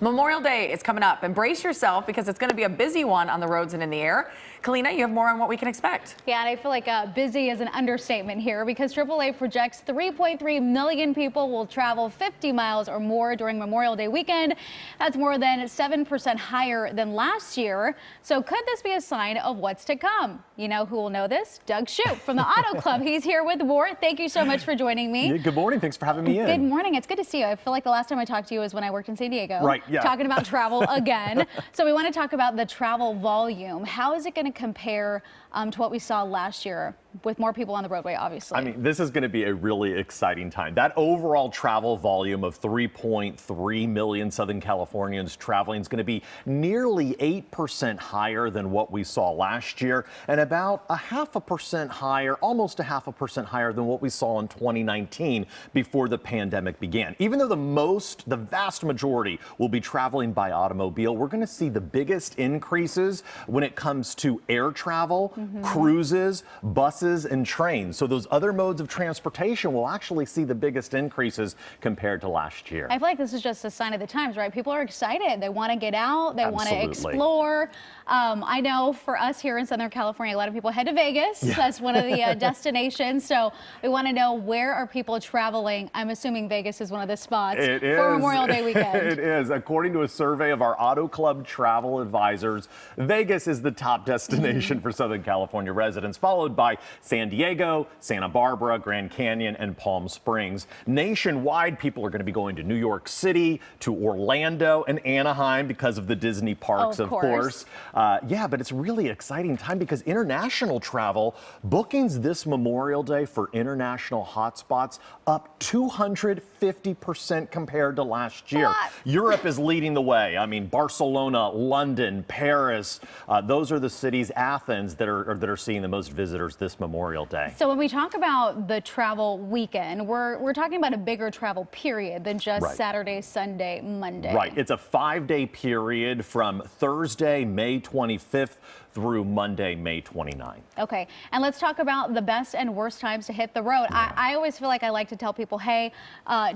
Memorial Day is coming up, and brace yourself because it's going to be a busy one on the roads and in the air. Kalyna, you have more on what we can expect. Yeah, and I feel like busy is an understatement here because AAA projects 3.3 million people will travel 50 miles or more during Memorial Day weekend. That's more than 7% higher than last year. So could this be a sign of what's to come? You know who will know this? Doug Shupe from the Auto Club. He's here with more. Thank you so much for joining me. Yeah, good morning. Thanks for having me in. Good morning. It's good to see you. I feel like the last time I talked to you was when I worked in San Diego. Right, yeah. Talking about travel again. So we want to talk about the travel volume. How is it going to compare to what we saw last year with more people on the roadway, obviously? I mean, this is going to be a really exciting time. That overall travel volume of 3.3 million Southern Californians traveling is going to be nearly 8% higher than what we saw last year, and about 0.5% higher, almost 0.5% higher than what we saw in 2019 before the pandemic began. Even though the vast majority will be traveling by automobile, we're going to see the biggest increases when it comes to air travel, cruises, buses, and trains. So those other modes of transportation will actually see the biggest increases compared to last year. I feel like this is just a sign of the times, right? People are excited. They want to get out. They want to explore. I know for us here in Southern California, a lot of people head to Vegas. Yeah. That's one of the destinations. So we want to know, where are people traveling? I'm assuming Vegas is one of the spots for Memorial Day weekend. It is. According to a survey of our Auto Club travel advisors, Vegas is the top destination for Southern California residents, followed by San Diego, Santa Barbara, Grand Canyon, and Palm Springs. Nationwide, people are going to be going to New York City, to Orlando, and Anaheim because of the Disney parks, of course. Yeah, but it's really exciting time because international travel bookings this Memorial Day for international hotspots up 250% compared to last year. Europe is leading the way. I mean, Barcelona, London, Paris, those are the cities, Athens, that are seeing the most visitors this Memorial Day. So when we talk about the travel weekend, we're talking about a bigger travel period than just Saturday, Sunday, Monday. Right. It's a 5-day period from Thursday, May 25th through Monday, May 29th. Okay. And let's talk about the best and worst times to hit the road. Yeah. I always feel like I like to tell people, hey,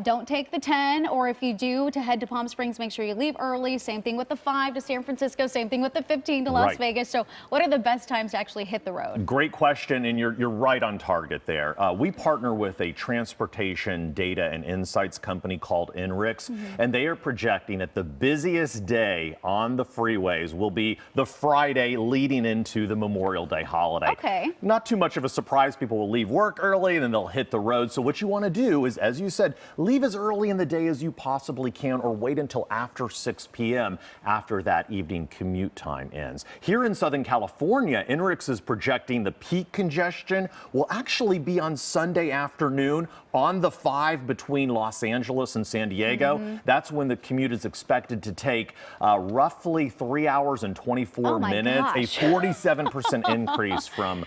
don't take the 10, or if you do, to head to Palm Springs, make sure you leave early. Same thing with the 5 to San Francisco. Same thing with the 15 to Las Vegas. So what are the best times to actually hit the road? Great question, and you're right on target there. We partner with a transportation data and insights company called INRIX, and they are projecting that the busiest day on the freeways will be the Friday leading into the Memorial Day holiday. Okay. Not too much of a surprise. People will leave work early and then they'll hit the road. So what you want to do is, as you said, leave as early in the day as you possibly can, or wait until after 6 p.m. after that evening commute time ends. Here in Southern California, INRIX is projecting the peak congestion will actually be on Sunday afternoon on the 5 between Los Angeles and San Diego. That's when the commute is expected to take roughly 3 hours and 24 minutes, a 47% increase from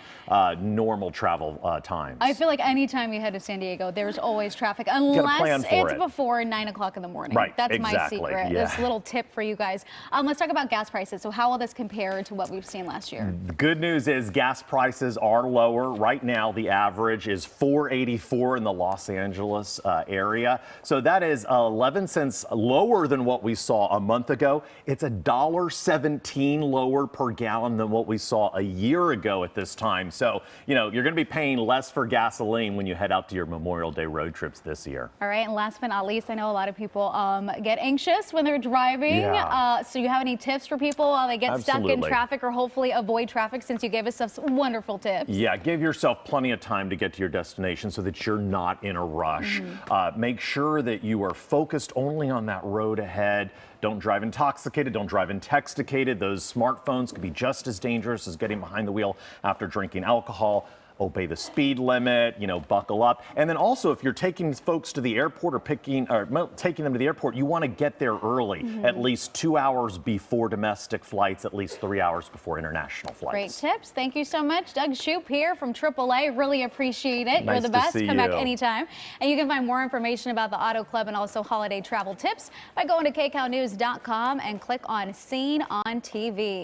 normal travel times. I feel like anytime you head to San Diego, there's always traffic, unless it's before 9 o'clock in the morning. Right, that's my secret. Yeah. This little tip for you guys. Let's talk about gas prices. So how will this compare to what we've seen last year? The good news is gas prices are lower. Right now, the average is $4.84 in the Los Angeles area. So that is 11 cents lower than what we saw a month ago. It's $1.17 lower per gallon than what we saw a year ago at this time. So, you know, you're going to be paying less for gasoline when you head out to your Memorial Day road trips this year. All right. And last but not least, I know a lot of people get anxious when they're driving. Yeah. So you have any tips for people while they get stuck in traffic, or hopefully avoid traffic, since you gave us some wonderful tips? Yeah. Give yourself plenty of time to get to your destination so that you're not in a rush. Make sure that you are focused only on that road ahead. Don't drive intoxicated. Don't drive intoxicated. Those smartphones could be just as dangerous as getting behind the wheel after drinking alcohol. Obey the speed limit, you know, buckle up. And then also, if you're taking folks to the airport or taking them to the airport, you want to get there early, at least 2 hours before domestic flights, at least 3 hours before international flights. Great tips. Thank you so much. Doug Shupe here from AAA. Really appreciate it. You're the best. Come back anytime. And you can find more information about the Auto Club and also holiday travel tips by going to kcalnews.com and click on Seen on TV.